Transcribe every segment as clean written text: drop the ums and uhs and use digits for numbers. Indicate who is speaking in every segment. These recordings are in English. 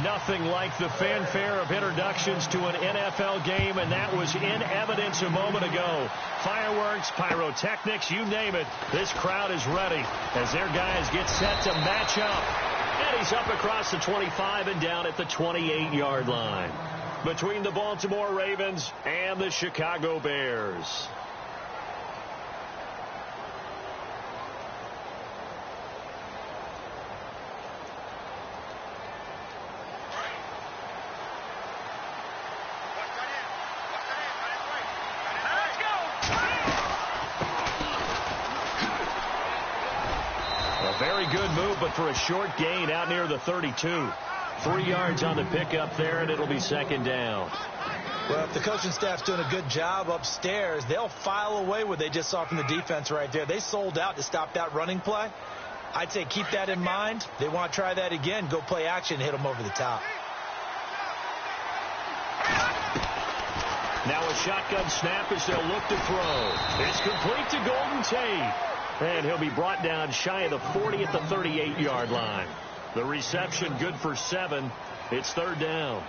Speaker 1: Nothing like the fanfare of introductions to an NFL game, and that was in evidence a moment ago. Fireworks, pyrotechnics, you name it. This crowd is ready as their guys get set to match up. And he's up across the 25 and down at the 28-yard line. Between the Baltimore Ravens and the Chicago Bears. Very good move, but for a short gain out near the 32. 3 yards on the pickup there, and it'll be second down.
Speaker 2: Well, if the coaching staff's doing a good job upstairs, they'll file away what they just saw from the defense right there. They sold out to stop that running play. I'd say keep that in mind. They want to try that again. Go play action, hit them over the top.
Speaker 1: Now a shotgun snap as they'll look to throw. It's complete to Golden Tate. And he'll be brought down shy of the 40 at the 38-yard line. The reception good for 7. It's third down.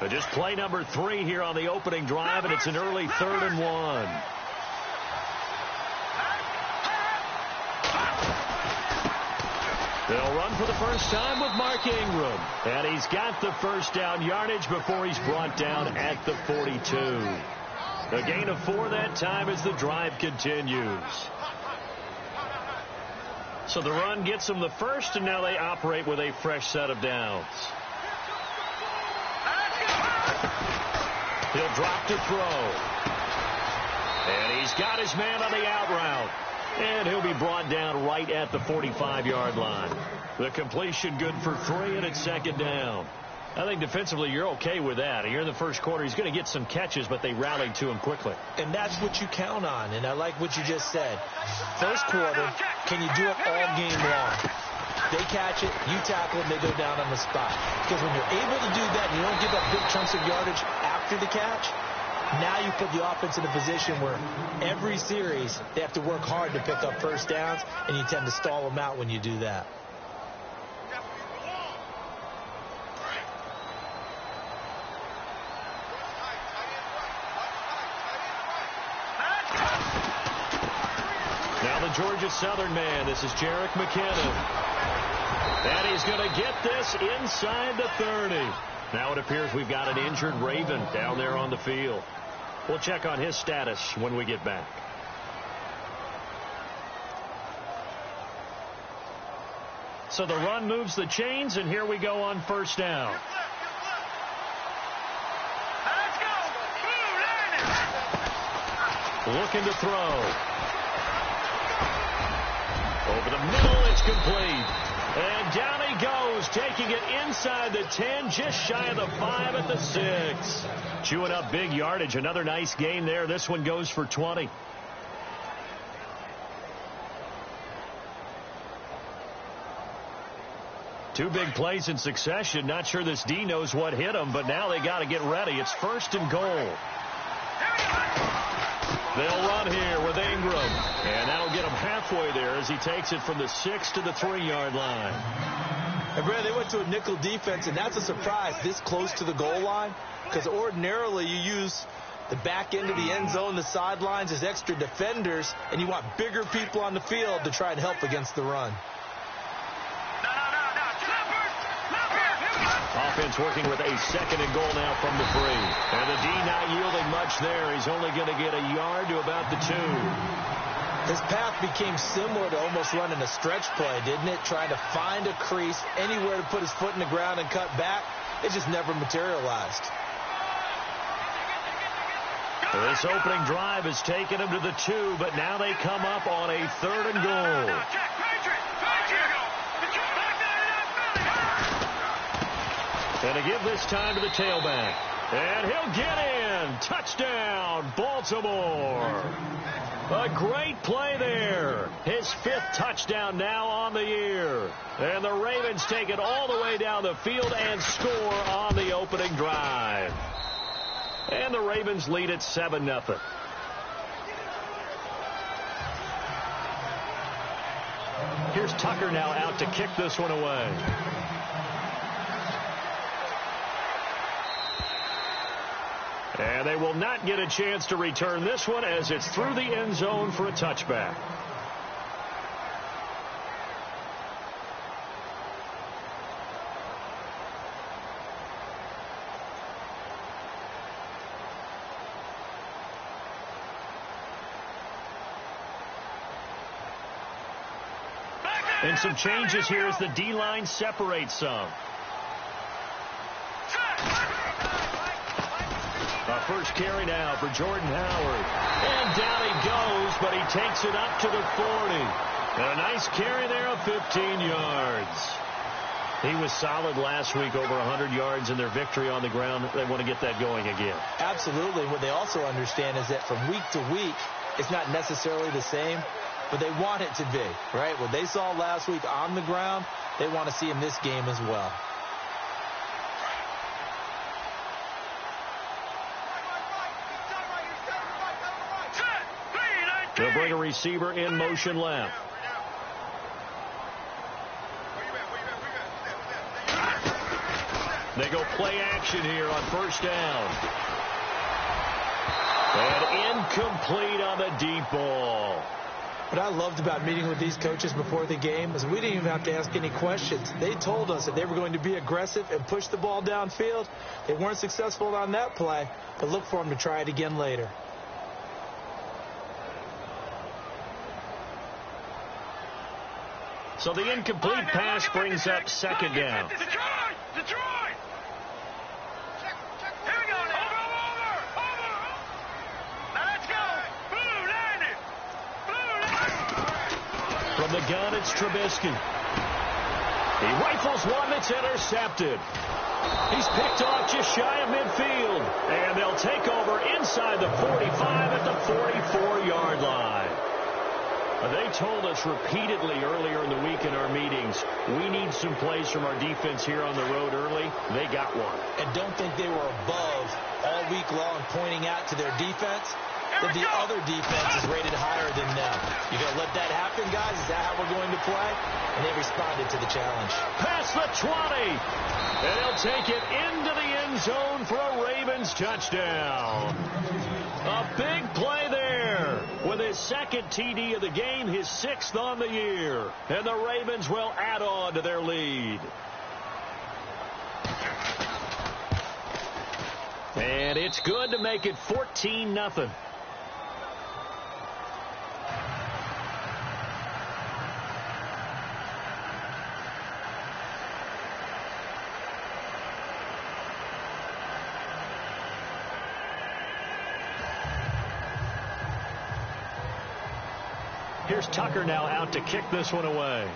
Speaker 1: Just play number 3 here on the opening drive, and it's an early 3rd and 1. They'll run for the first time with Mark Ingram. And he's got the first down yardage before he's brought down at the 42. A gain of 4 that time as the drive continues. So the run gets them the first, and now they operate with a fresh set of downs. He'll drop to throw. And he's got his man on the out route. And he'll be brought down right at the 45-yard line. The completion good for 3, and it's second down. I think defensively you're okay with that. Here in the first quarter, he's going to get some catches, but they rallied to him quickly.
Speaker 2: And that's what you count on, and I like what you just said. First quarter, can you do it all game long? They catch it, you tackle it, and they go down on the spot. Because when you're able to do that and you don't give up big chunks of yardage after the catch, now you put the offense in a position where every series they have to work hard to pick up first downs, and you tend to stall them out when you do that.
Speaker 1: Now the Georgia Southern man, this is Jerick McKinnon. And he's going to get this inside the 30. Now it appears we've got an injured Raven down there on the field. We'll check on his status when we get back. So the run moves the chains, and here we go on first down. Looking to throw. Over the middle, it's complete. And down he goes, taking it inside the 10, just shy of the 5 at the 6. Chewing up big yardage. Another nice gain there. This one goes for 20. Two big plays in succession. Not sure this D knows what hit him, but now they got to get ready. It's first and goal. They'll run here with Ingram. And that'll get him halfway there as he takes it from the 6 to the 3-yard line.
Speaker 2: And Brad, they went to a nickel defense, and that's a surprise this close to the goal line, because ordinarily you use the back end of the end zone, the sidelines as extra defenders, and you want bigger people on the field to try and help against the run.
Speaker 1: Offense working with a second and goal now from the 3. And the D not yielding much there. He's only going to get a yard to about the 2.
Speaker 2: His path became similar to almost running a stretch play, didn't it? Trying to find a crease, anywhere to put his foot in the ground and cut back. It just never materialized.
Speaker 1: This opening drive has taken him to the 2, but now they come up on a 3rd and goal. And to give this time to the tailback. And he'll get in. Touchdown, Baltimore. A great play there. His 5th touchdown now on the year. And the Ravens take it all the way down the field and score on the opening drive. And the Ravens lead at 7-0. Here's Tucker now out to kick this one away. And they will not get a chance to return this one as it's through the end zone for a touchback. And some changes here as the D-line separates some. First carry now for Jordan Howard. And down he goes, but he takes it up to the 40. And a nice carry there of 15 yards. He was solid last week, over 100 yards in their victory on the ground. They want to get that going again. Absolutely. What they also understand is that from week to week, it's not necessarily the same, but they want it to be, right? What they saw last week on the ground, they want to see in this game as well. They'll bring a receiver in motion left. They go play action here on first down. And incomplete on the deep ball. What I loved about meeting with these coaches before the game is we didn't even have to ask any questions. They told us that they were going to be aggressive and push the ball downfield. They weren't successful on that play, but look for them to try it again later. So the incomplete pass brings up second down. Detroit! Here we go now. Over. Now let's go. Blue landed. From the gun, it's Trubisky. He rifles one that's intercepted. He's picked off just shy of midfield. And they'll take over inside the 45 at the 44-yard line. They told us repeatedly earlier in the week in our meetings, we need some plays from our defense here on the road early. They got one. And don't think they were above all week long pointing out to their defense that the other defense is rated higher than them. You going to let that happen, guys? Is that how we're going to play? And they responded to the challenge. Past the 20. And they'll take it into the end zone for a Ravens touchdown. A big play there with his second TD of the game, his sixth on the year. And the Ravens will add on to their lead. And it's good to make it 14-0. Here's Tucker now out to kick this one away.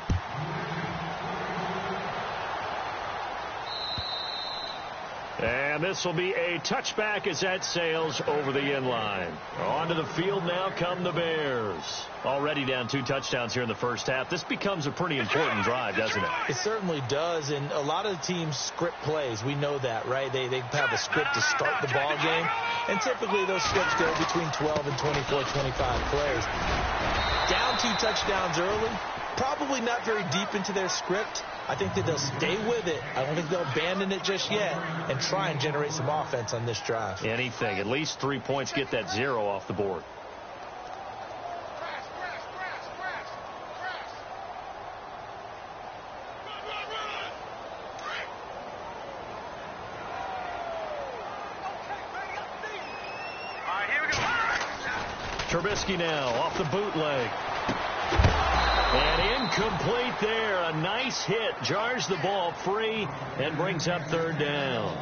Speaker 1: And this will be a touchback as that sails over the end line. Onto the field now come the Bears. Already down 2 touchdowns here in the first half. This becomes a pretty important drive, doesn't it? It certainly does, and a lot of the teams script plays. We know that, right? They have a script to start the ball game, and typically those scripts go between 12 and 24, 25 plays. Down 2 touchdowns early, probably not very deep into their script. I think that they'll stay with it. I don't think they'll abandon it just yet and try and generate some offense on this drive. Anything. At least 3 points, get that 0 off the board. Trubisky now off the bootleg. And incomplete there. A nice hit. Jars the ball free and brings up third down.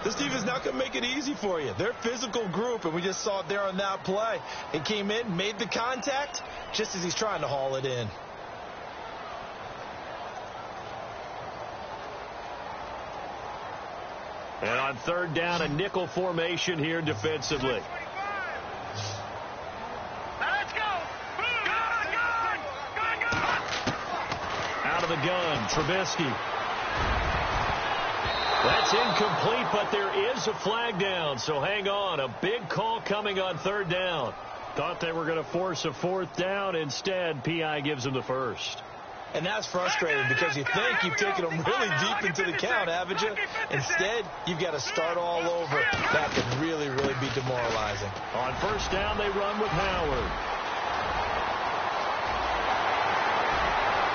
Speaker 1: This team is not going to make it easy for you. They're a physical group, and we just saw it there on that play. It came in, made the contact, just as he's trying to haul it in. And on third down, a nickel formation here defensively. Out of the gun, Trubisky. That's incomplete, but there is a flag down, so hang on. A big call coming on third down. Thought they were going to force a fourth down. Instead, P.I. gives them the first.
Speaker 2: And that's frustrating because you think you've taken them really deep into the count, haven't you? Instead, you've got to start all over. That could really, really be demoralizing.
Speaker 1: On first down, they run with Howard.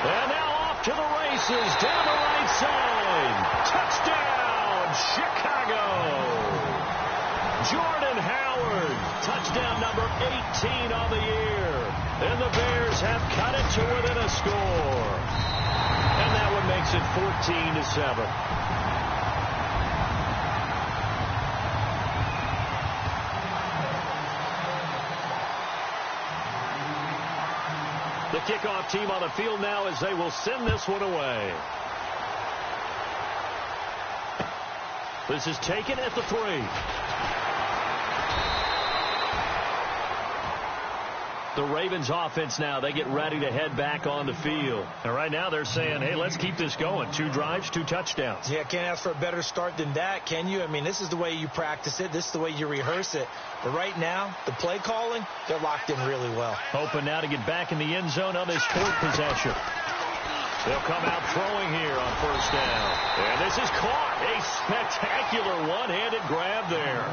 Speaker 1: And now off to the races down the right side. Touchdown, Chicago. Jordan Howard, touchdown number 18 on the year. And the Bears have cut it to within a score. And that one makes it 14-7. The kickoff team on the field now as they will send this one away. This is taken at the 3. The Ravens offense now, they get ready to head back on the field. And right now they're saying, hey, let's keep this going. 2 drives, 2 touchdowns.
Speaker 2: Yeah, can't ask for a better start than that, can you? I mean, this is the way you practice it. This is the way you rehearse it. But right now, the play calling, they're locked in really well.
Speaker 1: Hoping now to get back in the end zone on this 4th possession. They'll come out throwing here on first down. And this is caught. A spectacular one-handed grab there.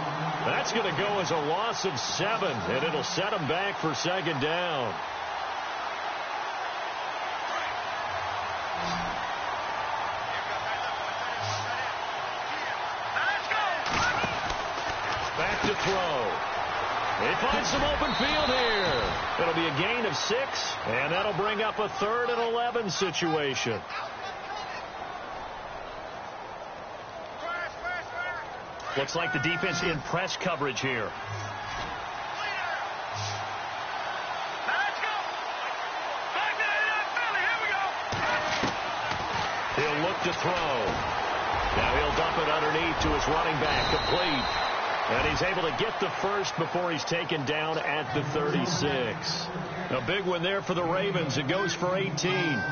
Speaker 1: That's going to go as a loss of 7, and it'll set them back for second down. Back to throw. They find some open field here. It'll be a gain of 6, and that'll bring up a 3rd and 11 situation. Looks like the defense in press coverage here. He'll look to throw. Now he'll dump it underneath to his running back, complete. And he's able to get the first before he's taken down at the 36. A big one there for the Ravens. It goes for 18.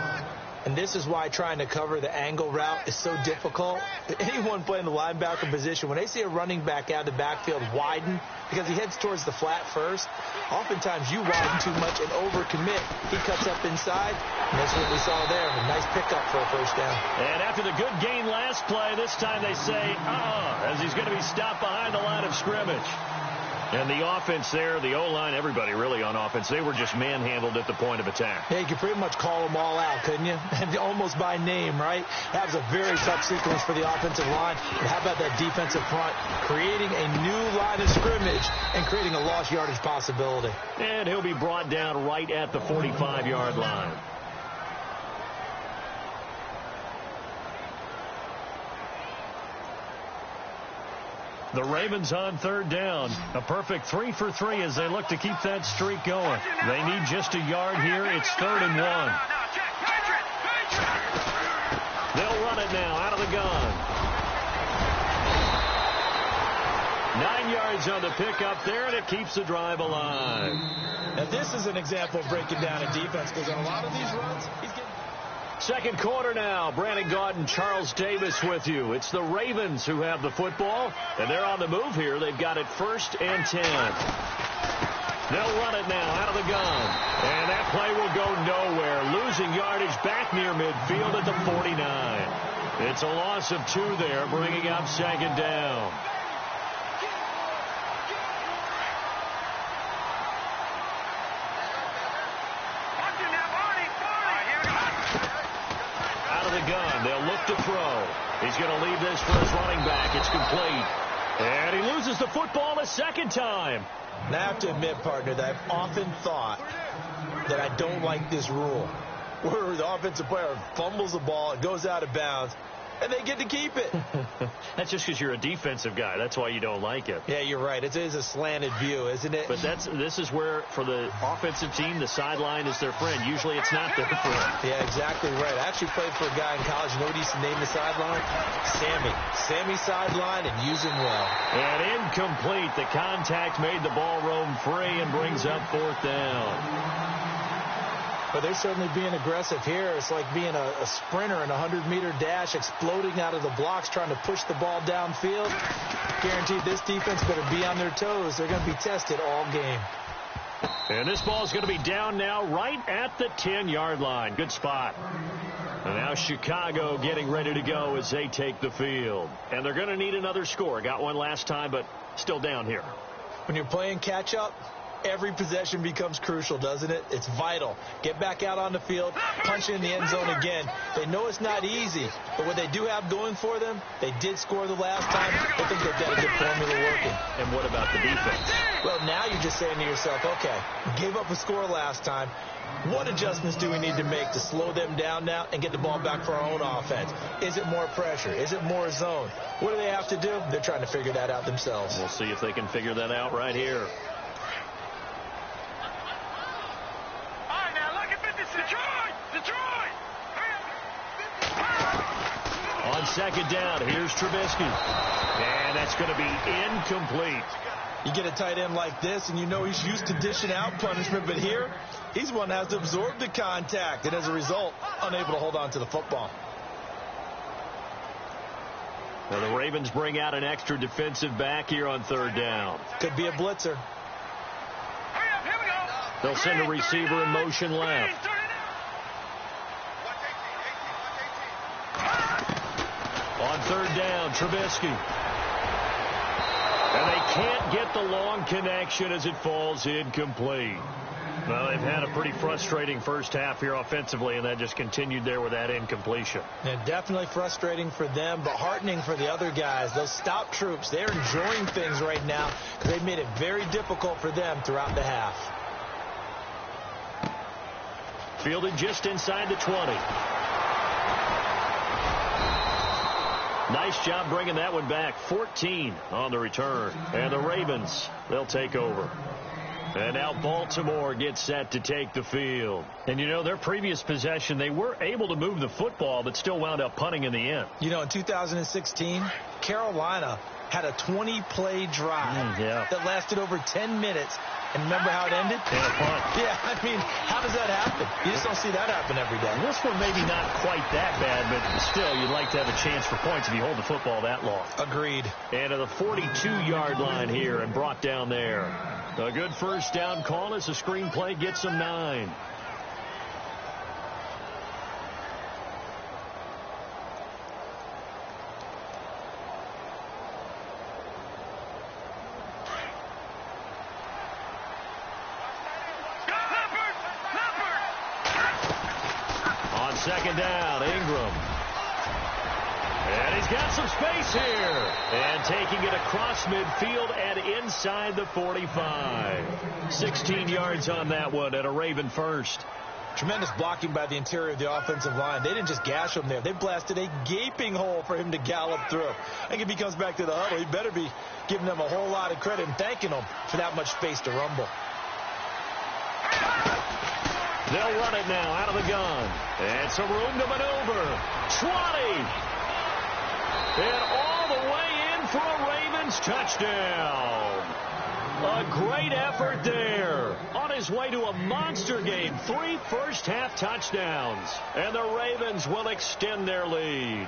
Speaker 2: And this is why trying to cover the angle route is so difficult. Anyone playing the linebacker position, when they see a running back out of the backfield widen, because he heads towards the flat first, oftentimes you widen too much and overcommit. He cuts up inside, and that's what we saw there. A nice pickup for a first down.
Speaker 1: And after the good gain last play, this time they say, as he's going to be stopped behind the line of scrimmage. And the offense there, the O-line, everybody really on offense, they were just manhandled at the point of attack.
Speaker 2: Yeah, you could pretty much call them all out, couldn't you? Almost by name, right? That was a very tough sequence for the offensive line. But how about that defensive front creating a new line of scrimmage and creating a lost yardage possibility?
Speaker 1: And he'll be brought down right at the 45-yard line. The Ravens on 3rd down. A perfect 3 for 3 as they look to keep that streak going. They need just a yard here. It's 3rd and 1. They'll run it now out of the gun. 9 yards on the pickup there, and it keeps the drive alive.
Speaker 2: Now, this is an example of breaking down a defense, because on a lot of these runs, he's getting...
Speaker 1: Second quarter now. Brandon Gaudin and Charles Davis with you. It's the Ravens who have the football, and they're on the move here. They've got it 1st and 10. They'll run it now out of the gun. And that play will go nowhere. Losing yardage back near midfield at the 49. It's a loss of 2 there, bringing up second down. Gun. They'll look to throw. He's going to leave this for his running back. It's complete. And he loses the football a second time.
Speaker 2: And I have to admit, partner, that I've often thought that I don't like this rule, where the offensive player fumbles the ball, it goes out of bounds, and they get to keep it.
Speaker 1: That's just because you're a defensive guy. That's why you don't like it.
Speaker 2: Yeah, you're right. It is a slanted view, isn't it?
Speaker 1: But this is where, for the offensive team, the sideline is their friend. Usually it's not their friend.
Speaker 2: Yeah, exactly right. I actually played for a guy in college. You know what he used to name the sideline? Sammy. Sammy sideline, and use him well.
Speaker 1: And incomplete. The contact made the ball roam free and brings up 4th down.
Speaker 2: But they're certainly being aggressive here. It's like being a sprinter in a 100-meter dash, exploding out of the blocks, trying to push the ball downfield. Guaranteed this defense better be on their toes. They're going to be tested all game.
Speaker 1: And this ball is going to be down now right at the 10-yard line. Good spot. And now Chicago getting ready to go as they take the field. And they're going to need another score. Got one last time, but still down here.
Speaker 2: When you're playing catch-up, every possession becomes crucial, doesn't it? It's vital. Get back out on the field, punch in the end zone again. They know it's not easy, but what they do have going for them, they did score the last time. I think they've got a good formula working.
Speaker 1: And what about the defense?
Speaker 2: Well, now you're just saying to yourself, okay, we gave up a score last time. What adjustments do we need to make to slow them down now and get the ball back for our own offense? Is it more pressure? Is it more zone? What do they have to do? They're trying to figure that out themselves.
Speaker 1: We'll see if they can figure that out right here. On second down, here's Trubisky. And that's going to be incomplete.
Speaker 2: You get a tight end like this, and you know he's used to dishing out punishment, but here, he's one that has to absorb the contact, and as a result, unable to hold on to the football.
Speaker 1: Now the Ravens bring out an extra defensive back here on third down.
Speaker 2: Could be a blitzer.
Speaker 1: They'll send a receiver in motion left. On third down, Trubisky. And they can't get the long connection as it falls incomplete. Well, they've had a pretty frustrating first half here offensively, and that just continued there with that incompletion.
Speaker 2: Yeah, definitely frustrating for them, but heartening for the other guys. Those stout troops, they're enjoying things right now because they've made it very difficult for them throughout the half.
Speaker 1: Fielded just inside the 20. Nice job bringing that one back. 14 on the return. And the Ravens, they'll take over. And now Baltimore gets set to take the field. And, you know, their previous possession, they were able to move the football, but still wound up punting in the end.
Speaker 2: You know, in 2016, Carolina had a 20-play drive that lasted over 10 minutes. And remember how it ended?
Speaker 1: And a punt.
Speaker 2: Yeah, I mean, how does that happen? You just don't see that happen every day.
Speaker 1: This one maybe not quite that bad, but still, you'd like to have a chance for points if you hold the football that long.
Speaker 2: Agreed.
Speaker 1: And to the 42-yard line here and brought down there. A good first down call as the screenplay gets them 9. Second down, Ingram. And he's got some space here. And taking it across midfield and inside the 45. 16 yards on that one and a Raven first.
Speaker 2: Tremendous blocking by the interior of the offensive line. They didn't just gash him there. They blasted a gaping hole for him to gallop through. I think if he comes back to the huddle, he better be giving them a whole lot of credit and thanking them for that much space to rumble.
Speaker 1: They'll run it now out of the gun. And some room to maneuver. 20. And all the way in for a Ravens touchdown. A great effort there. On his way to a monster game. 3 first-half touchdowns. And the Ravens will extend their lead.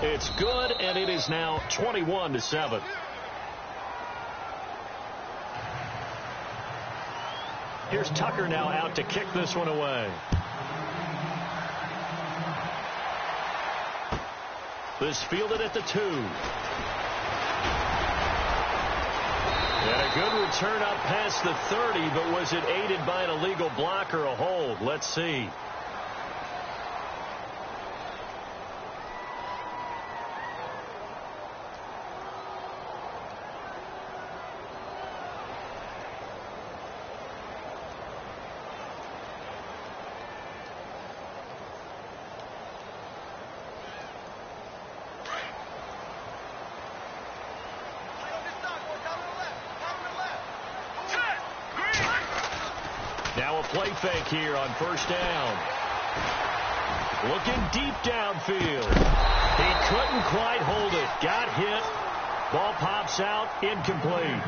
Speaker 1: It's good, and it is now 21-7. Here's Tucker now out to kick this one away. This fielded at the 2. And a good return up past the 30, but was it aided by an illegal block or a hold? Let's see. Now a play fake here on first down. Looking deep downfield. He couldn't quite hold it. Got hit. Ball pops out. Incomplete.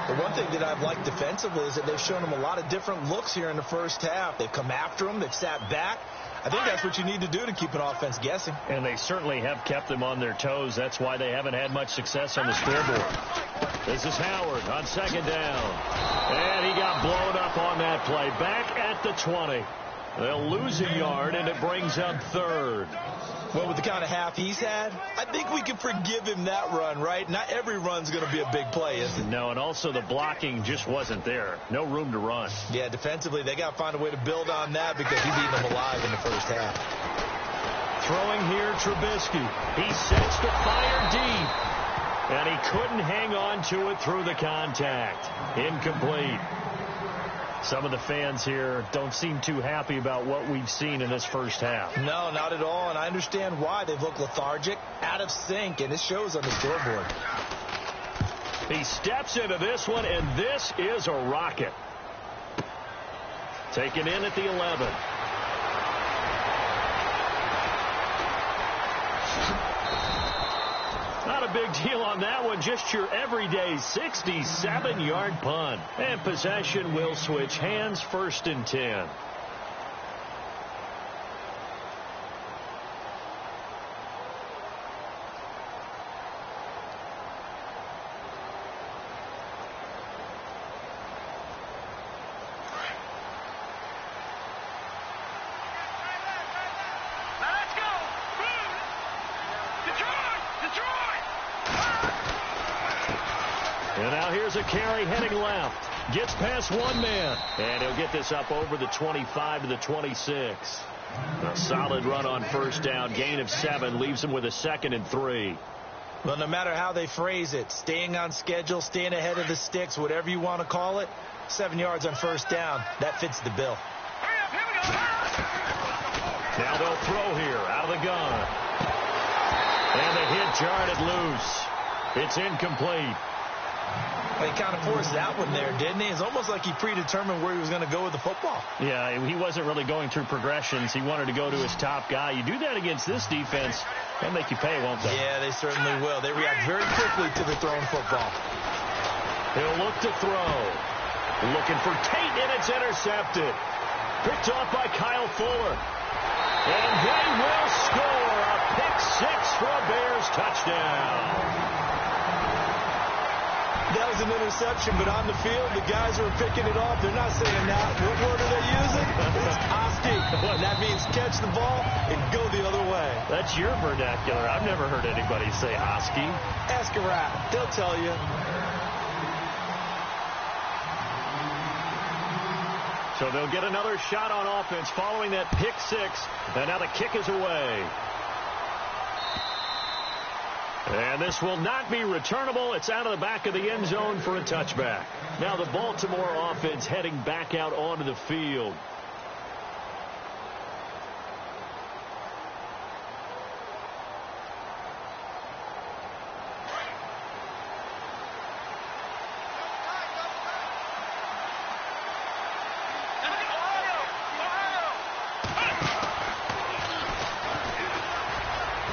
Speaker 2: The one thing that I've liked defensively is that they've shown him a lot of different looks here in the first half. They've come after him. They've sat back. I think that's what you need to do to keep an offense guessing.
Speaker 1: And they certainly have kept them on their toes. That's why they haven't had much success on the scoreboard. This is Howard on second down. And he got blown up on that play. Back at the 20. They'll lose a yard, and it brings up third.
Speaker 2: Well, with the kind of half he's had, I think we can forgive him that run, right? Not every run's going to be a big play, is it?
Speaker 1: No, and also the blocking just wasn't there. No room to run.
Speaker 2: Yeah, defensively, they got to find a way to build on that because he's eating them alive in the first half.
Speaker 1: Throwing here, Trubisky. He sets the fire deep, and he couldn't hang on to it through the contact. Incomplete. Some of the fans here don't seem too happy about what we've seen in this first half.
Speaker 2: No, not at all, and I understand why. They've looked lethargic, out of sync, and it shows on the scoreboard.
Speaker 1: He steps into this one, and this is a rocket. Taken in at the 11. Not a big deal on that one. Just your everyday 67-yard punt. And possession will switch hands, 1st and 10. And now here's a carry heading left. Gets past one man. And he'll get this up over the 25 to the 26. A solid run on first down. Gain of 7 leaves him with a 2nd and 3.
Speaker 2: Well, no matter how they phrase it, staying on schedule, staying ahead of the sticks, whatever you want to call it, 7 yards on first down, that fits the bill.
Speaker 1: Now they'll throw here out of the gun. And the hit jarred it loose. It's incomplete.
Speaker 2: He kind of forced that one there, didn't he? It's almost like he predetermined where he was going to go with the football.
Speaker 1: Yeah, he wasn't really going through progressions. He wanted to go to his top guy. You do that against this defense, they'll make you pay, won't they?
Speaker 2: Yeah, they certainly will. They react very quickly to the thrown football.
Speaker 1: He'll look to throw. Looking for Tate, and it's intercepted. Picked off by Kyle Fuller. And they will score a pick-6 for a Bears touchdown.
Speaker 2: That was an interception, but on the field, the guys who are picking it off, they're not saying that. What word are they using? It's Oski. That means catch the ball and go the other way.
Speaker 1: That's your vernacular. I've never heard anybody say Oski.
Speaker 2: Ask a rat. They'll tell you.
Speaker 1: So they'll get another shot on offense following that pick-6, and now the kick is away. And this will not be returnable. It's out of the back of the end zone for a touchback. Now the Baltimore offense heading back out onto the field.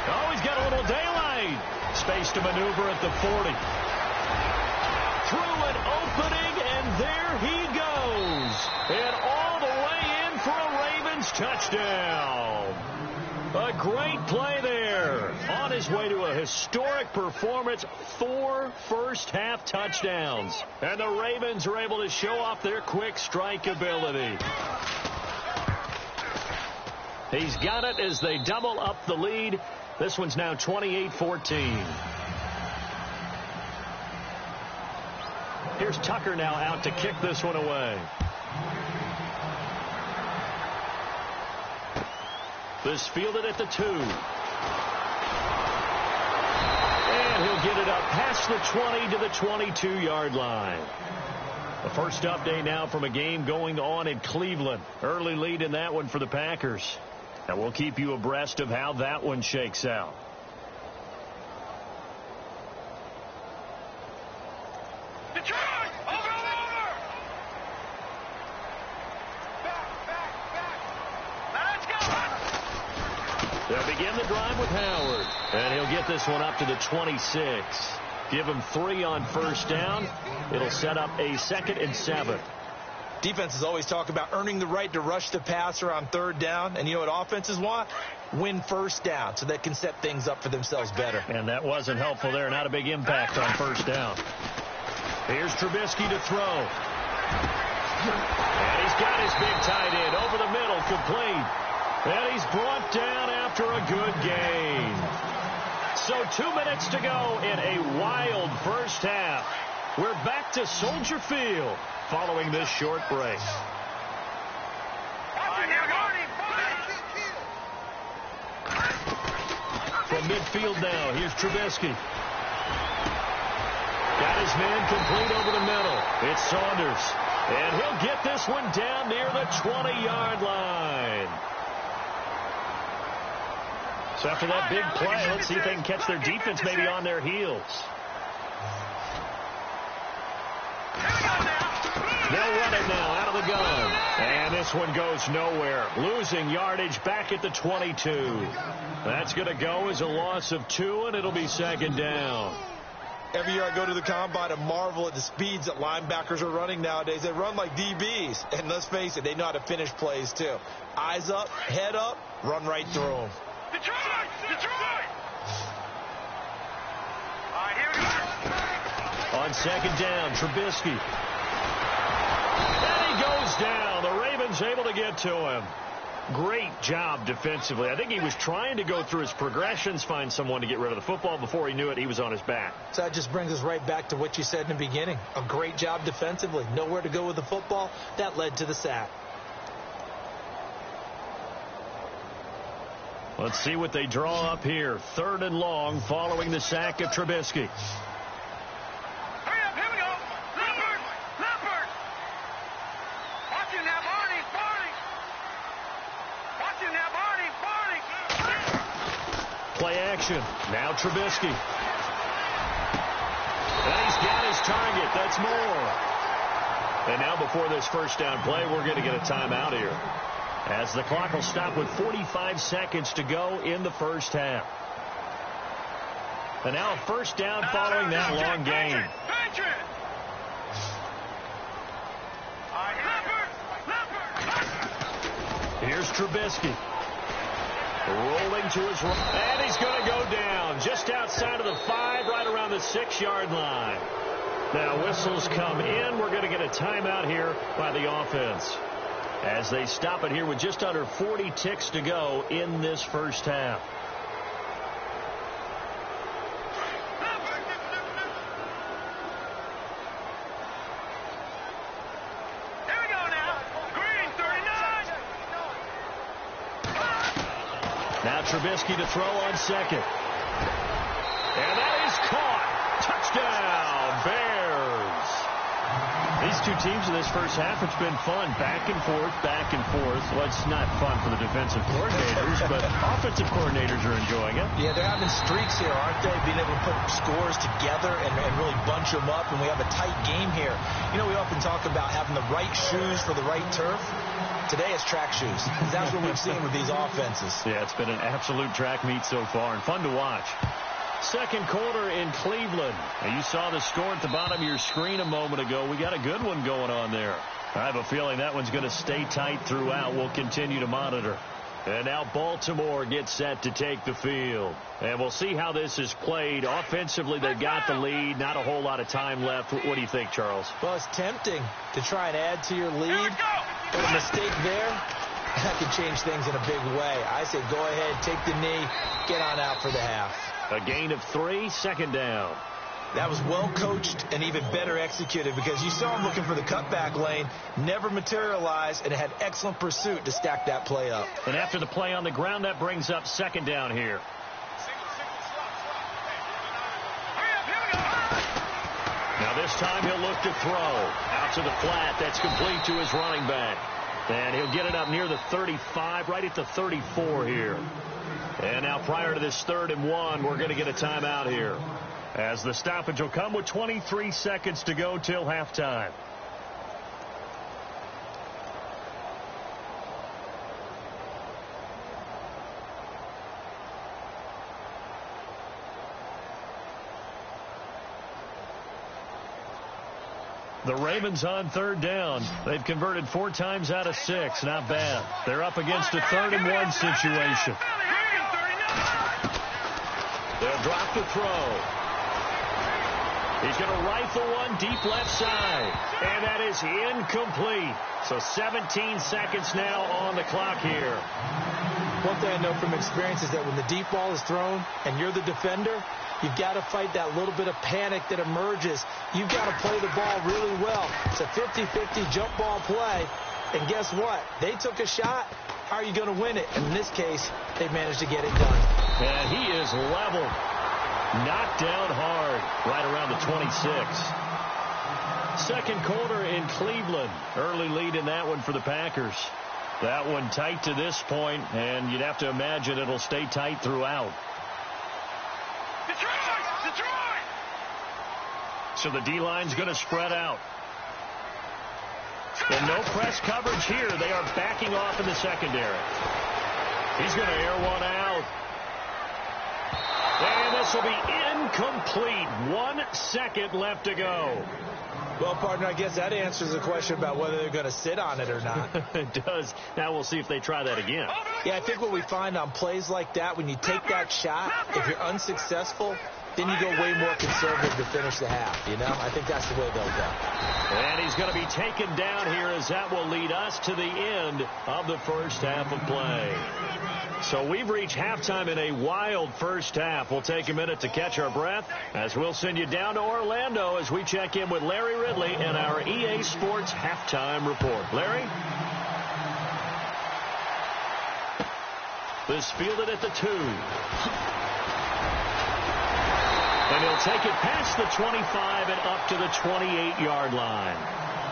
Speaker 1: Oh, he's got a little daylight. Space to maneuver at the 40. Through an opening, and there he goes. And all the way in for a Ravens touchdown. A great play there. On his way to a historic performance, 4 first-half touchdowns. And the Ravens are able to show off their quick strike ability. He's got it as they double up the lead. This one's now 28-14. Here's Tucker now out to kick this one away. This fielded at the 2. And he'll get it up past the 20 to the 22-yard line. The first update now from a game going on in Cleveland. Early lead in that one for the Packers. And we'll keep you abreast of how that one shakes out.
Speaker 3: Detroit! Over! Back! Let's go!
Speaker 1: They'll begin the drive with Howard. And he'll get this one up to the 26. Give him 3 on first down. It'll set up a 2nd and 7.
Speaker 2: Defenses always talk about earning the right to rush the passer on 3rd down. And you know what offenses want? Win first down so they can set things up for themselves better.
Speaker 1: And that wasn't helpful there. Not a big impact on first down. Here's Trubisky to throw. And he's got his big tight end over the middle, complete. And he's brought down after a good gain. So 2 minutes to go in a wild first half. We're back to Soldier Field following this short break. From midfield now, here's Trubisky. Got his man complete over the middle. It's Saunders. And he'll get this one down near the 20-yard line. So after that big play, let's see if they can catch their defense maybe on their heels. They'll run it now out of the gun. And this one goes nowhere. Losing yardage back at the 22. That's going to go as a loss of 2, and it'll be 2nd down.
Speaker 2: Every year I go to the combine and marvel at the speeds that linebackers are running nowadays. They run like DBs. And let's face it, they know how to finish plays too. Eyes up, head up, run right through them.
Speaker 3: Detroit! Detroit! All right, here we go.
Speaker 1: On 2nd down, Trubisky. And he goes down. The Ravens able to get to him. Great job defensively. I think he was trying to go through his progressions, find someone to get rid of the football. Before he knew it, he was on his back.
Speaker 2: So that just brings us right back to what you said in the beginning. A great job defensively. Nowhere to go with the football. That led to the sack.
Speaker 1: Let's see what they draw up here. 3rd and long following the sack of Trubisky.
Speaker 3: Hurry up, here we go. Leopard! Leopard! Watch him now, Barney! Barney! Watch him now, Barney! Barney!
Speaker 1: Play action. Now Trubisky. And he's got his target. That's more. And now before this first down play, we're going to get a timeout here, as the clock will stop with 45 seconds to go in the first half. And now a first down following that long game.
Speaker 3: Patriot!
Speaker 1: Here's Trubisky. Rolling to his right. And he's going to go down just outside of the 5, right around the 6-yard line. Now whistles come in. We're going to get a timeout here by the offense, as they stop it here with just under 40 ticks to go in this first half.
Speaker 3: Here we go now. Green, 39.
Speaker 1: Now Trubisky to throw on 2nd. And that is caught. Touchdown, Bears. These two teams in this first half, it's been fun. Back and forth, back and forth. Well, it's not fun for the defensive coordinators, but offensive coordinators are enjoying it.
Speaker 2: Yeah, they're having streaks here, aren't they? Being able to put scores together and really bunch them up, and we have a tight game here. You know, we often talk about having the right shoes for the right turf. Today it's track shoes. That's what we've seen with these offenses.
Speaker 1: Yeah, it's been an absolute track meet so far, and fun to watch. 2nd quarter in Cleveland. Now, you saw the score at the bottom of your screen a moment ago. We got a good one going on there. I have a feeling that one's going to stay tight throughout. We'll continue to monitor. And now Baltimore gets set to take the field. And we'll see how this is played. Offensively, they've got the lead. Not a whole lot of time left. What do you think, Charles?
Speaker 2: Well, it's tempting to try and add to your lead. But a mistake there, that could change things in a big way. I say go ahead, take the knee, get on out for the half.
Speaker 1: A gain of 3, 2nd down.
Speaker 2: That was well coached and even better executed, because you saw him looking for the cutback lane, never materialized, and had excellent pursuit to stack that play up.
Speaker 1: And after the play on the ground, that brings up 2nd down here. Now this time he'll look to throw. Out to the flat. That's complete to his running back. And he'll get it up near the 35, right at the 34 here. And now prior to this 3rd and 1, we're going to get a timeout here, as the stoppage will come with 23 seconds to go till halftime. The Ravens on third down. They've converted 4 times out of 6. Not bad. They're up against a 3rd-and-1 situation. They'll drop the throw. He's going to rifle one deep left side. And that is incomplete. So 17 seconds now on the clock here.
Speaker 2: One thing I know from experience is that when the deep ball is thrown and you're the defender, you've got to fight that little bit of panic that emerges. You've got to play the ball really well. It's a 50-50 jump ball play. And guess what? They took a shot. How are you going to win it? And in this case, they managed to get it done.
Speaker 1: And he is leveled. Knocked down hard right around the 26. Second quarter in Cleveland. Early lead in that one for the Packers. That one tight to this point, and you'd have to imagine it'll stay tight throughout.
Speaker 3: Detroit!
Speaker 1: So the D-line's going to spread out. And no press coverage here. They are backing off in the secondary. He's going to air one out. And this will be incomplete. 1 second left to go.
Speaker 2: Well, partner, I guess that answers the question about whether they're going to sit on it or not.
Speaker 1: It does. Now we'll see if they try that again.
Speaker 2: Yeah, I think what we find on plays like that, when you take that shot, if you're unsuccessful, then you go way more conservative to finish the half, you know? I think that's the way they'll go.
Speaker 1: And he's going to be taken down here as that will lead us to the end of the first half of play. So we've reached halftime in a wild first half. We'll take a minute to catch our breath as we'll send you down to Orlando as we check in with Larry Ridley and our EA Sports Halftime Report. Larry? This fielded at the 2. And he'll take it past the 25 and up to the 28-yard line.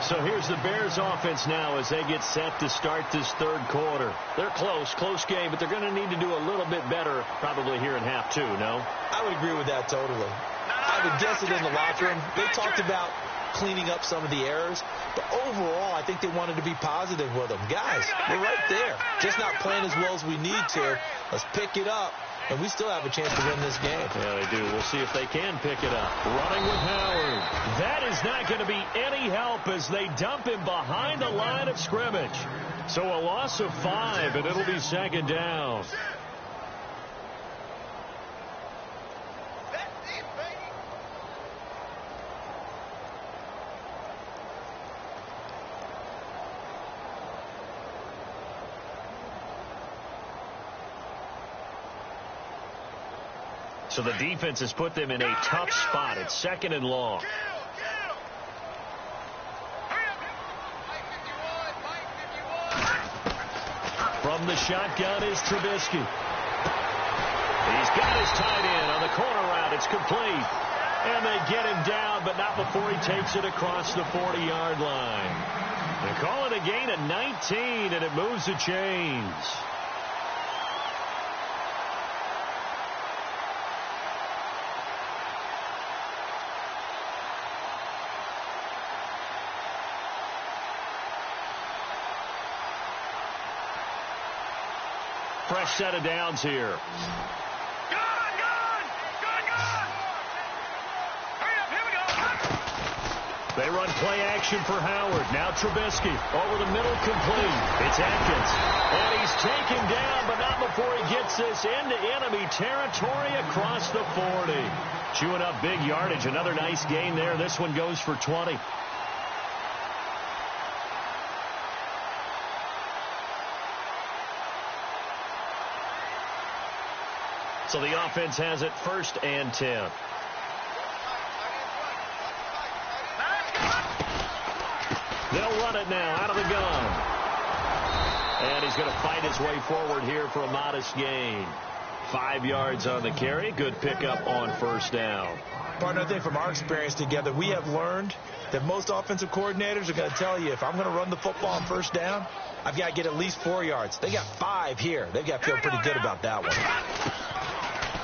Speaker 1: So here's the Bears offense now as they get set to start this third quarter. They're close game, but they're going to need to do a little bit better probably here in half 2, no?
Speaker 2: I would agree with that totally. I would guess it in the locker room. They talked about cleaning up some of the errors, but overall I think they wanted to be positive with them. Guys, we're right there. Just not playing as well as we need to. Let's pick it up. And we still have a chance to win this game.
Speaker 1: Yeah, they do. We'll see if they can pick it up. Running with Howard. That is not going to be any help as they dump him behind the line of scrimmage. So a loss of 5, and it'll be second down. So the defense has put them in a tough spot. It's 2nd and long. From the shotgun is Trubisky. He's got his tight end on the corner route. It's complete. And they get him down, but not before he takes it across the 40-yard line. They call it a gain of 19, and it moves the chains. Fresh set of downs here.
Speaker 3: Good! Hurry up, here we go.
Speaker 1: They run play action for Howard. Now Trubisky over the middle, complete. It's Atkins. And he's taken down, but not before he gets this into enemy territory across the 40. Chewing up big yardage. Another nice gain there. This one goes for 20. So the offense has it 1st and 10. They'll run it now out of the gun. And he's going to fight his way forward here for a modest gain. 5 yards on the carry. Good pickup on 1st down.
Speaker 2: Partner, I think from our experience together, we have learned that most offensive coordinators are going to tell you, if I'm going to run the football on 1st down, I've got to get at least 4 yards. They got 5 here. They've got to feel pretty good about that one.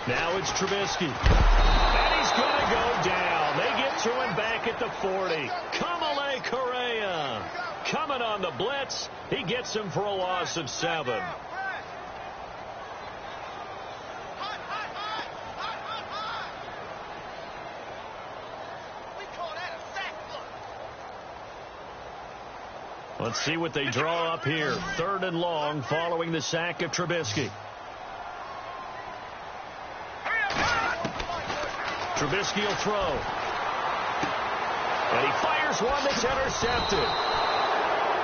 Speaker 1: Now it's Trubisky. And he's going to go down. They get to him back at the 40. Kamale Correa coming on the blitz. He gets him for a loss of 7. Let's see what they draw up here. 3rd and long following the sack of Trubisky. Trubisky will throw. And he fires one that's intercepted.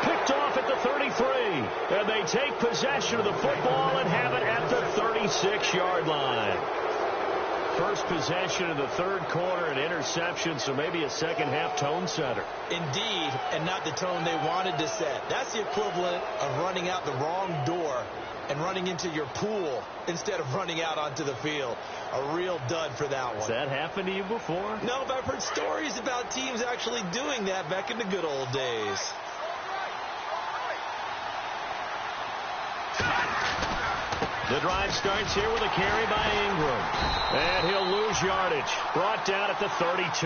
Speaker 1: Picked off at the 33. And they take possession of the football and have it at the 36-yard line. First possession of the 3rd quarter, an interception, so maybe a second-half tone setter.
Speaker 2: Indeed, and not the tone they wanted to set. That's the equivalent of running out the wrong door and running into your pool instead of running out onto the field. A real dud for that one.
Speaker 1: Has that happened to you before?
Speaker 2: No, but I've heard stories about teams actually doing that back in the good old days.
Speaker 1: The drive starts here with a carry by Ingram. And he'll lose yardage. Brought down at the 32.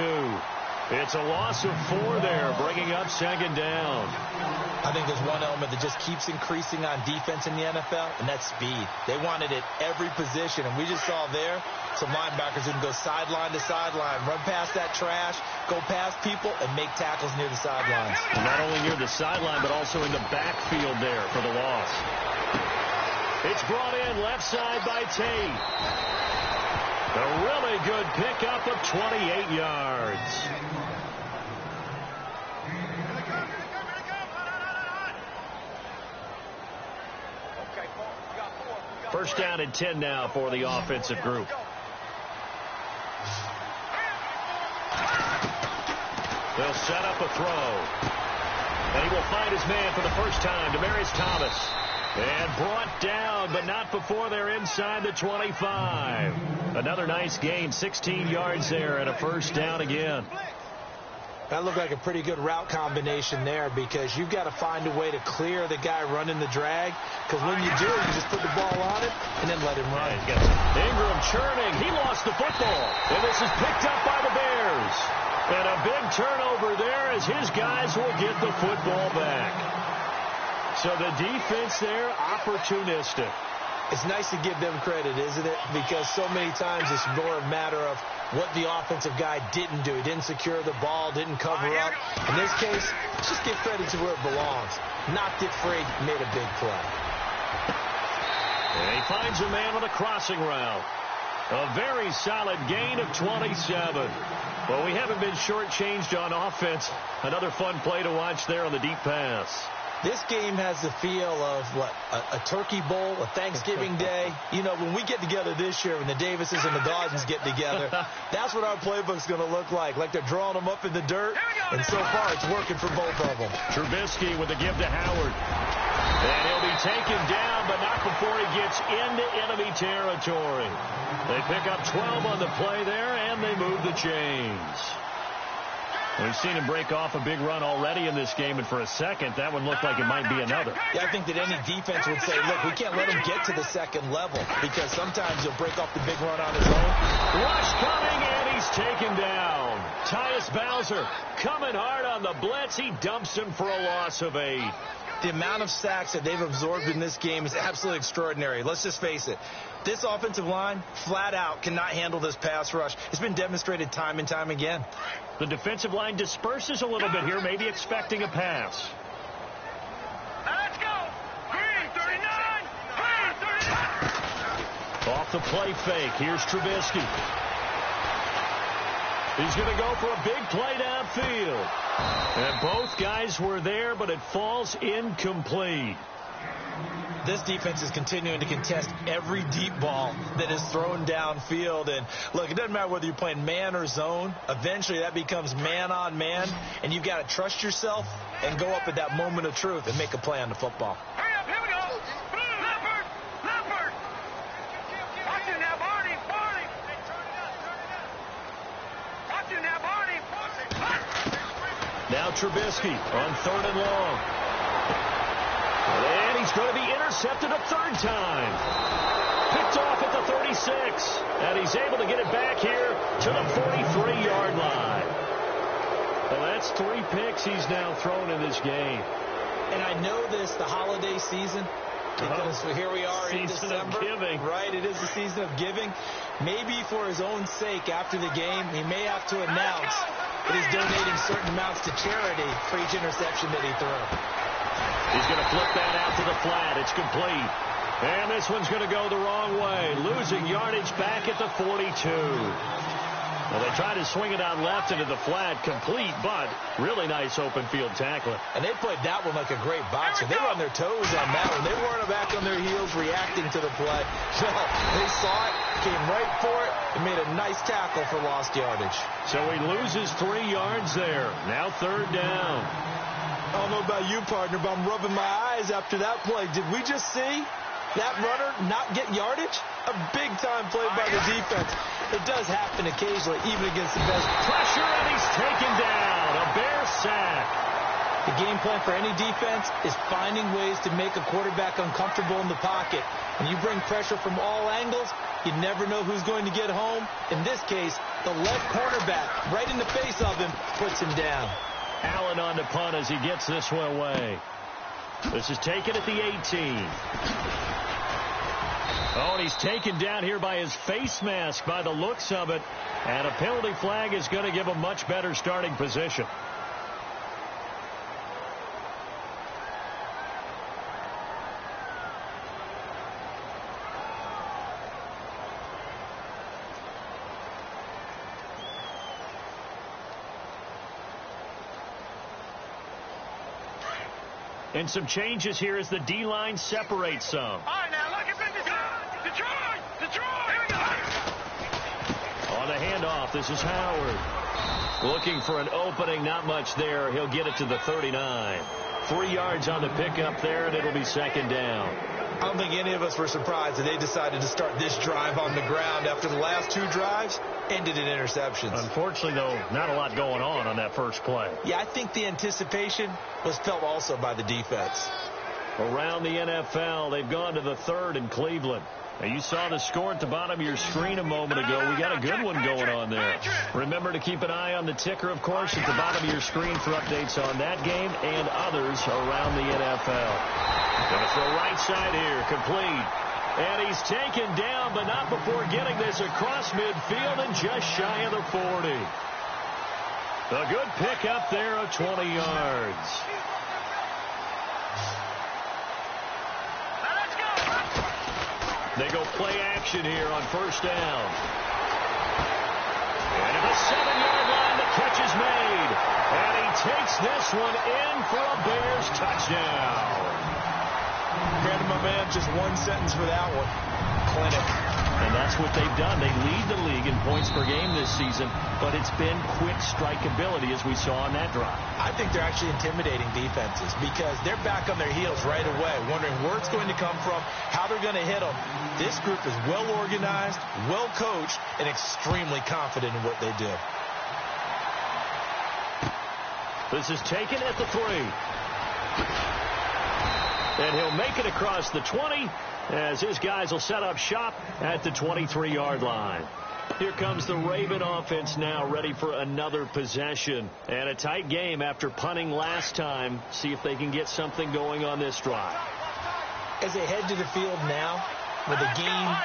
Speaker 1: It's a loss of 4 there, bringing up 2nd down.
Speaker 2: I think there's one element that just keeps increasing on defense in the NFL, and that's speed. They want it at every position, and we just saw there some linebackers who can go sideline to sideline, run past that trash, go past people, and make tackles near the sidelines.
Speaker 1: Not only near the sideline, but also in the backfield there for the loss. It's brought in left side by Tate. A really good pickup of 28 yards. First down and 10 now for the offensive group. They'll set up a throw. And he will find his man for the first time, Demaryius Thomas. And brought down, but not before they're inside the 25. Another nice gain, 16 yards there, and a first down again.
Speaker 2: That looked like a pretty good route combination there because you've got to find a way to clear the guy running the drag. Because when you do, you just put the ball on it and then let him run.
Speaker 1: Ingram churning. He lost the football. And this is picked up by the Bears. And a big turnover there as his guys will get the football back. So the defense there, opportunistic.
Speaker 2: It's nice to give them credit, isn't it? Because so many times it's more a matter of what the offensive guy didn't do. He didn't secure the ball, didn't cover up. In this case, just give credit to where it belongs. Knocked it free, made a big play.
Speaker 1: And he finds a man on a crossing route. A very solid gain of 27. Well, we haven't been shortchanged on offense. Another fun play to watch there on the deep pass.
Speaker 2: This game has the feel of, what, a turkey bowl, a Thanksgiving day. You know, when we get together this year, when the Davises and the Dawsons get together, that's what our playbook's going to look like they're drawing them up in the dirt. And so far, it's working for both of them.
Speaker 1: Trubisky with a give to Howard. And he'll be taken down, but not before he gets into enemy territory. They pick up 12 on the play there, and they move the chains. We've seen him break off a big run already in this game, and for a second, that one looked like it might be another.
Speaker 2: Yeah, I think that any defense would say, look, we can't let him get to the second level because sometimes he'll break off the big run on his own.
Speaker 1: Rush coming, and he's taken down. Tyus Bowser coming hard on the blitz. He dumps him for a loss of 8.
Speaker 2: The amount of sacks that they've absorbed in this game is absolutely extraordinary. Let's just face it. This offensive line, flat out, cannot handle this pass rush. It's been demonstrated time and time again.
Speaker 1: The defensive line disperses a little bit here, maybe expecting a pass.
Speaker 3: Let's go. Green 39. Green 39.
Speaker 1: Off the play fake. Here's Trubisky. He's going to go for a big play downfield. And both guys were there, but it falls incomplete.
Speaker 2: This defense is continuing to contest every deep ball that is thrown downfield. And, look, it doesn't matter whether you're playing man or zone. Eventually, that becomes man on man. And you've got to trust yourself and go up at that moment of truth and make a play on the football.
Speaker 3: Hurry up. Here we go. Leopard. Leopard. Watch you now, Barney. Barney. Watch you now, Barney.
Speaker 1: Now Trubisky on 3rd and long. And he's going to be intercepted a 3rd time. Picked off at the 36. And he's able to get it back here to the 43-yard line. Well, that's 3 picks he's now thrown in this game.
Speaker 2: And I know this, the holiday season, Because here we are in
Speaker 1: Season
Speaker 2: December.
Speaker 1: of giving.
Speaker 2: Right, it is the season of giving. Maybe for his own sake after the game, he may have to announce that he's donating certain amounts to charity for each interception that he threw.
Speaker 1: He's going to flip that out to the flat. It's complete. And this one's going to go the wrong way. Losing yardage back at the 42. Well, they tried to swing it out left into the flat, complete, but really nice open field tackling.
Speaker 2: And they played that one like a great boxer. They were on their toes on that one. They weren't back on their heels reacting to the play. No, they saw it, came right for it, and made a nice tackle for lost yardage.
Speaker 1: So he loses 3 yards there. Now 3rd down.
Speaker 2: I don't know about you, partner, but I'm rubbing my eyes after that play. Did we just see that runner not get yardage? A big-time play by the defense. It does happen occasionally, even against the best.
Speaker 1: Pressure, and he's taken down. A Bear sack.
Speaker 2: The game plan for any defense is finding ways to make a quarterback uncomfortable in the pocket. When you bring pressure from all angles, you never know who's going to get home. In this case, the left cornerback, right in the face of him, puts him down.
Speaker 1: Allen on the punt as he gets this one away. This is taken at the 18. Oh, and he's taken down here by his face mask by the looks of it. And a penalty flag is going to give him much better starting position. And some changes here as the D-line separates some.
Speaker 3: All right, now look at Detroit! Here we go!
Speaker 1: On the handoff, this is Howard. Looking for an opening, not much there. He'll get it to the 39. 3 yards on the pickup there, and it'll be 2nd down.
Speaker 2: I don't think any of us were surprised that they decided to start this drive on the ground after the last 2 drives ended in interceptions.
Speaker 1: Unfortunately, though, not a lot going on that first play.
Speaker 2: Yeah, I think the anticipation was felt also by the defense.
Speaker 1: Around the NFL, they've gone to the 3rd in Cleveland. Now, you saw the score at the bottom of your screen a moment ago. We got a good one going on there. Remember to keep an eye on the ticker, of course, at the bottom of your screen for updates on that game and others around the NFL. Going to throw right side here, complete. And he's taken down, but not before getting this across midfield and just shy of the 40. A good pickup there of 20 yards. They go play action here on 1st down. And at the 7-yard line, the catch is made. And he takes this one in for a Bears touchdown.
Speaker 2: Brandon, my man, just one sentence for that one. Clinic.
Speaker 1: And that's what they've done. They lead the league in points per game this season, but it's been quick strikeability as we saw on that drive.
Speaker 2: I think they're actually intimidating defenses because they're back on their heels right away, wondering where it's going to come from, how they're going to hit them. This group is well organized, well coached, and extremely confident in what they do.
Speaker 1: This is taken at the 3. And he'll make it across the 20 as his guys will set up shop at the 23-yard line. Here comes the Raven offense now, ready for another possession. And a tight game after punting last time. See if they can get something going on this drive.
Speaker 2: As they head to the field now, with the game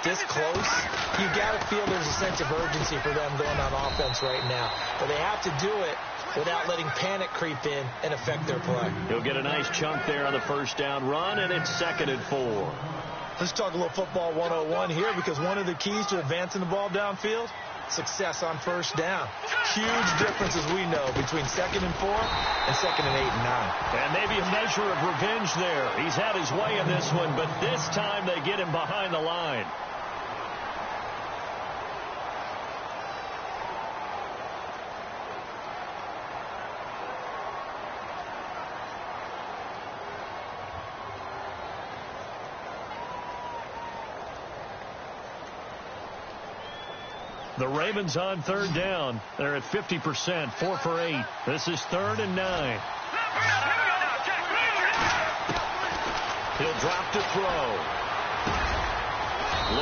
Speaker 2: this close, you got to feel there's a sense of urgency for them going on offense right now. But they have to do it without letting panic creep in and affect their play.
Speaker 1: He'll get a nice chunk there on the 1st down run, and it's 2nd and 4.
Speaker 2: Let's talk a little football 101 here, because one of the keys to advancing the ball downfield, success on 1st down. Huge difference, as we know, between 2nd and 4 and 2nd and 8 and 9.
Speaker 1: And maybe a measure of revenge there. He's had his way in this one, but this time they get him behind the line. The Ravens on 3rd down. They're at 50%, 4 for 8. This is 3rd and 9. He'll drop to throw.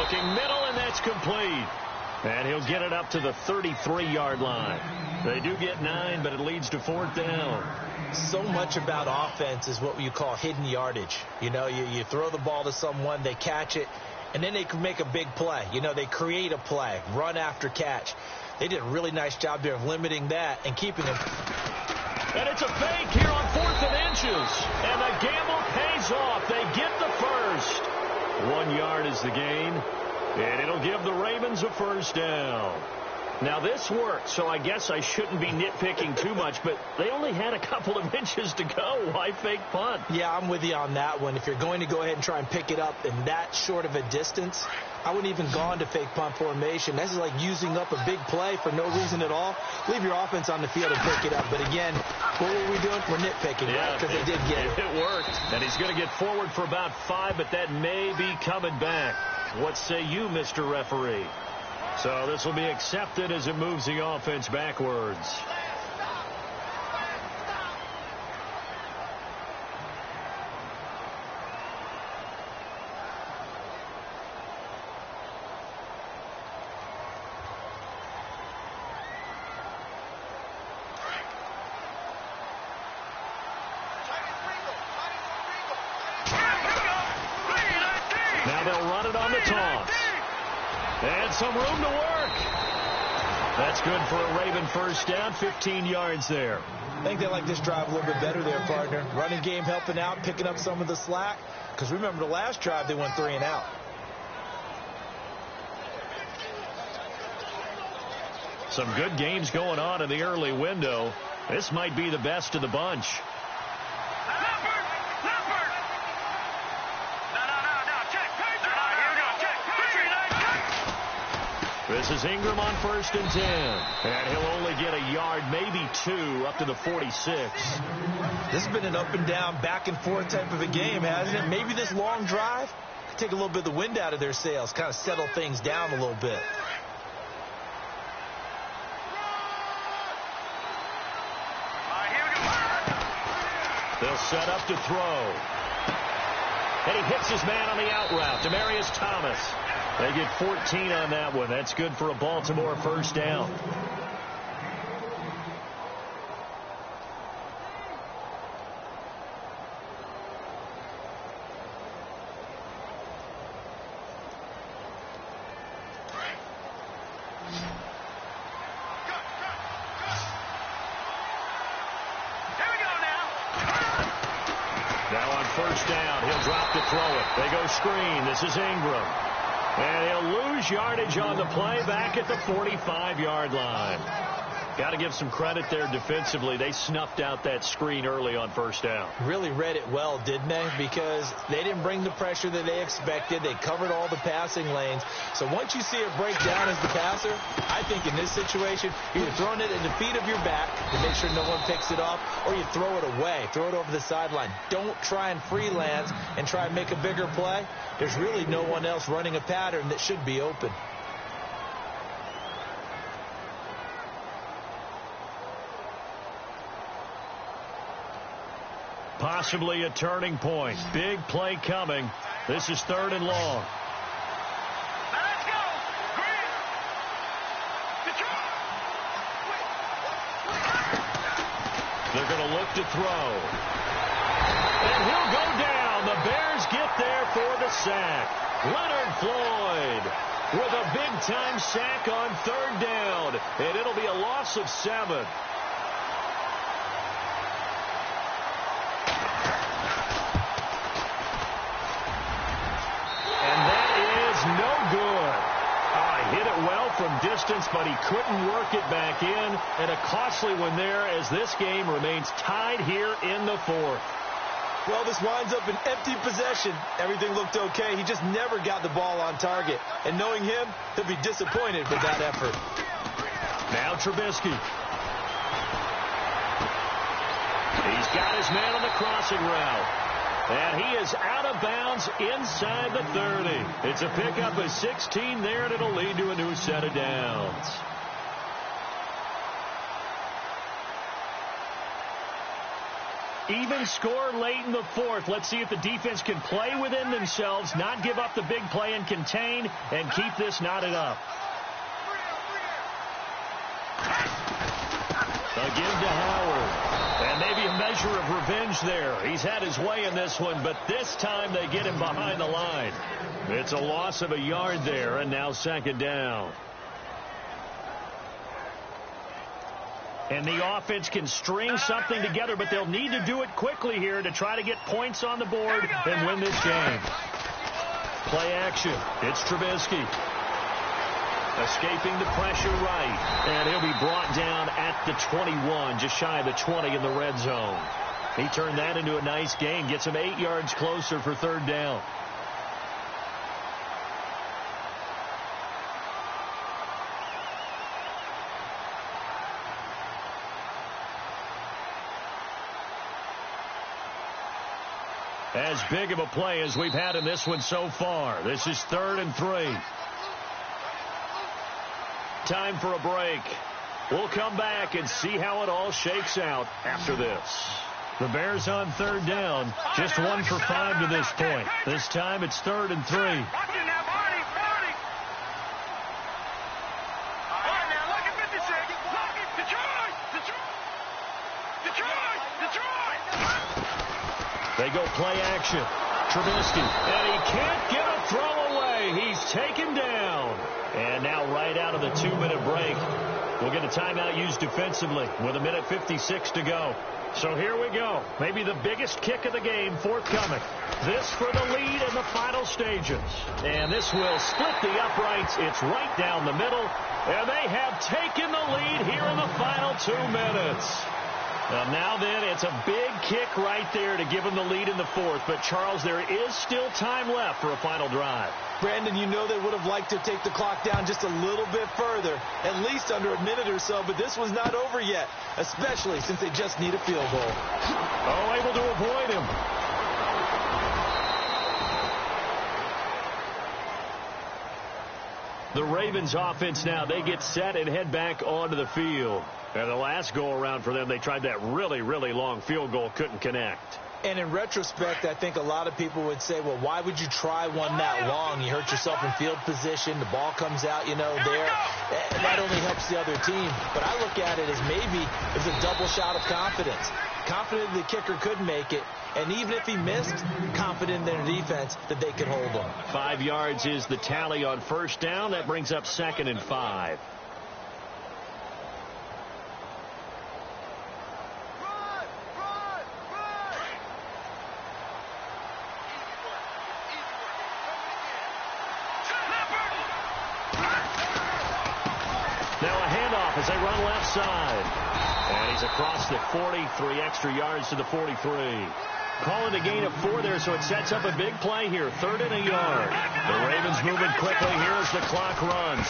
Speaker 1: Looking middle, and that's complete. And he'll get it up to the 33-yard line. They do get 9, but it leads to 4th down.
Speaker 2: So much about offense is what you call hidden yardage. You know, you throw the ball to someone, they catch it, and then they can make a big play. You know, they create a play, run after catch. They did a really nice job there of limiting that and keeping them.
Speaker 1: And it's a fake here on 4th and inches. And the gamble pays off. They get the first. 1 yard is the gain. And it'll give the Ravens a first down. Now, this worked, so I guess I shouldn't be nitpicking too much, but they only had a couple of inches to go. Why fake punt?
Speaker 2: Yeah, I'm with you on that one. If you're going to go ahead and try and pick it up in that short of a distance, I wouldn't even gone to fake punt formation. This is like using up a big play for no reason at all. Leave your offense on the field and pick it up. But again, what were we doing? We're nitpicking, right? Because they did get it.
Speaker 1: It worked. And he's going to get forward for about 5, but that may be coming back. What say you, Mr. Referee? So this will be accepted as it moves the offense backwards. Now they'll run it on the toss. And some room to work. That's good for a Raven first down, 15 yards there.
Speaker 2: I think they like this drive a little bit better there, partner. Running game helping out, picking up some of the slack. Because remember the last drive, they went 3 and out.
Speaker 1: Some good games going on in the early window. This might be the best of the bunch. This is Ingram on 1st and 10. And he'll only get a yard, maybe 2, up to the 46.
Speaker 2: This has been an up and down, back and forth type of a game, hasn't it? Maybe this long drive could take a little bit of the wind out of their sails, kind of settle things down a little bit.
Speaker 1: They'll set up to throw. And he hits his man on the out route, Demaryius Thomas. They get 14 on that one. That's good for a Baltimore first down. Now on first down, he'll drop to throw it. They go screen. This is Ingram. And he'll lose yardage on the play back at the 45-yard line. Got to give some credit there defensively. They snuffed out that screen early on first down.
Speaker 2: Really read it well, didn't they? Because they didn't bring the pressure that they expected. They covered all the passing lanes. So once you see it break down as the passer, I think in this situation, you're throwing it at the feet of your back to make sure no one picks it off, or you throw it away, throw it over the sideline. Don't try and freelance and try and make a bigger play. There's really no one else running a pattern that should be open.
Speaker 1: Possibly a turning point. Big play coming. This is 3rd and long.
Speaker 3: Let's go. Green.
Speaker 1: They're going to look to throw. And he'll go down. The Bears get there for the sack. Leonard Floyd with a big-time sack on 3rd down. And it'll be a loss of 7. Hit it well from distance, but he couldn't work it back in. And a costly one there as this game remains tied here in the 4th.
Speaker 2: Well, this winds up an empty possession. Everything looked okay. He just never got the ball on target. And knowing him, he'll be disappointed with that effort.
Speaker 1: Now Trubisky. He's got his man on the crossing route. And he is out of bounds inside the 30. It's a pickup of 16 there, and it'll lead to a new set of downs. Even score late in the 4th. Let's see if the defense can play within themselves, not give up the big play and contain, and keep this knotted up. A give to Howard. And maybe a measure of revenge there. He's had his way in this one, but this time they get him behind the line. It's a loss of a yard there, and now second down. And the offense can string something together, but they'll need to do it quickly here to try to get points on the board and win this game. Play action. It's Trubisky. Escaping the pressure right. And he'll be brought down at the 21, just shy of the 20 in the red zone. He turned that into a nice gain, gets him 8 yards closer for third down. As big of a play as we've had in this one so far. This is 3rd and 3. Time for a break. We'll come back and see how it all shakes out after this. The Bears on third down. Just 1 for 5 to this point. This time it's 3rd and 3. They go play action. Trubisky. And he can't get a throw away. He's taken down. And now right out of the 2-minute break, we'll get a timeout used defensively with 1:56 to go. So here we go. Maybe the biggest kick of the game forthcoming. This for the lead in the final stages. And this will split the uprights. It's right down the middle. And they have taken the lead here in the final 2 minutes. And now then, it's a big kick right there to give them the lead in the fourth. But, Charles, there is still time left for a final drive.
Speaker 2: Brandon, you know they would have liked to take the clock down just a little bit further, at least under a minute or so, but this was not over yet, especially since they just need a field goal.
Speaker 1: Oh, able to avoid him. The Ravens offense now, they get set and head back onto the field. And the last go-around for them, they tried that really, really long field goal, couldn't connect.
Speaker 2: And in retrospect, I think a lot of people would say, well, why would you try one that long? You hurt yourself in field position. The ball comes out, there. That only helps the other team. But I look at it as maybe it's a double shot of confidence. Confident the kicker could make it. And even if he missed, confident in their defense that they could hold him.
Speaker 1: 5 yards is the tally on first down. That brings up 2nd and 5. As they run left side. And he's across the 40, 3 extra yards to the 43. Calling a gain of 4 there, so it sets up a big play here. 3rd and a yard. The Ravens moving quickly here as the clock runs.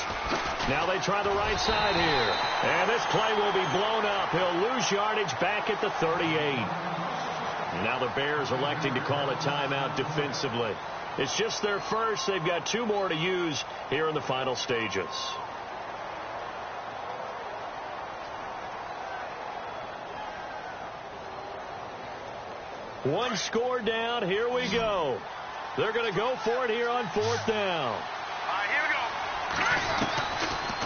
Speaker 1: Now they try the right side here. And this play will be blown up. He'll lose yardage back at the 38. And now the Bears electing to call a timeout defensively. It's just their first. They've got 2 more to use here in the final stages. One score down. Here we go. They're going to go for it here on 4th down.
Speaker 3: All right, here we go.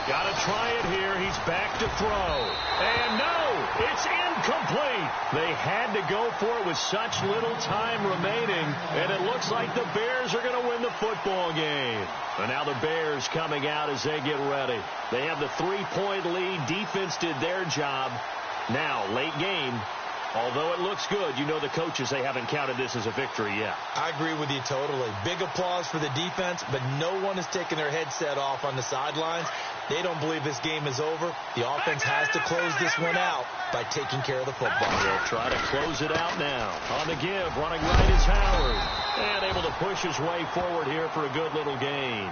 Speaker 1: Got to try it here. He's back to throw. And no, it's incomplete. They had to go for it with such little time remaining. And it looks like the Bears are going to win the football game. And now the Bears coming out as they get ready. They have the 3-point lead. Defense did their job. Now, late game. Although it looks good, you know the coaches, they haven't counted this as a victory yet.
Speaker 2: I agree with you totally. Big applause for the defense, but no one is taking their headset off on the sidelines. They don't believe this game is over. The offense has to close this one out by taking care of the football.
Speaker 1: They'll try to close it out now. On the give, running right is Howard. And able to push his way forward here for a good little gain.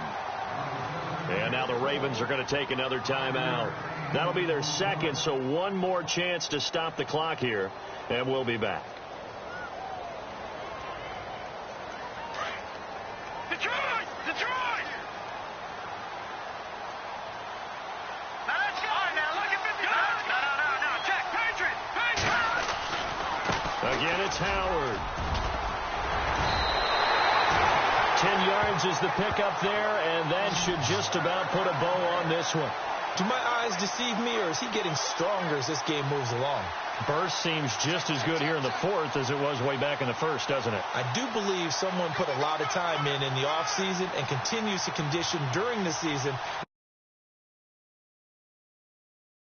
Speaker 1: And now the Ravens are going to take another timeout. That'll be their second, so one more chance to stop the clock here, and we'll be back.
Speaker 3: Detroit! Detroit! Now let's go! All right, now look at 50. No. Check. Patriot!
Speaker 1: Again, it's Howard. 10 yards is the pickup there, and that should just about put a bow on this one.
Speaker 2: Do my eyes deceive me, or is he getting stronger as this game moves along?
Speaker 1: Burst seems just as good here in the fourth as it was way back in the first, doesn't it?
Speaker 2: I do believe someone put a lot of time in the offseason and continues to condition during the season.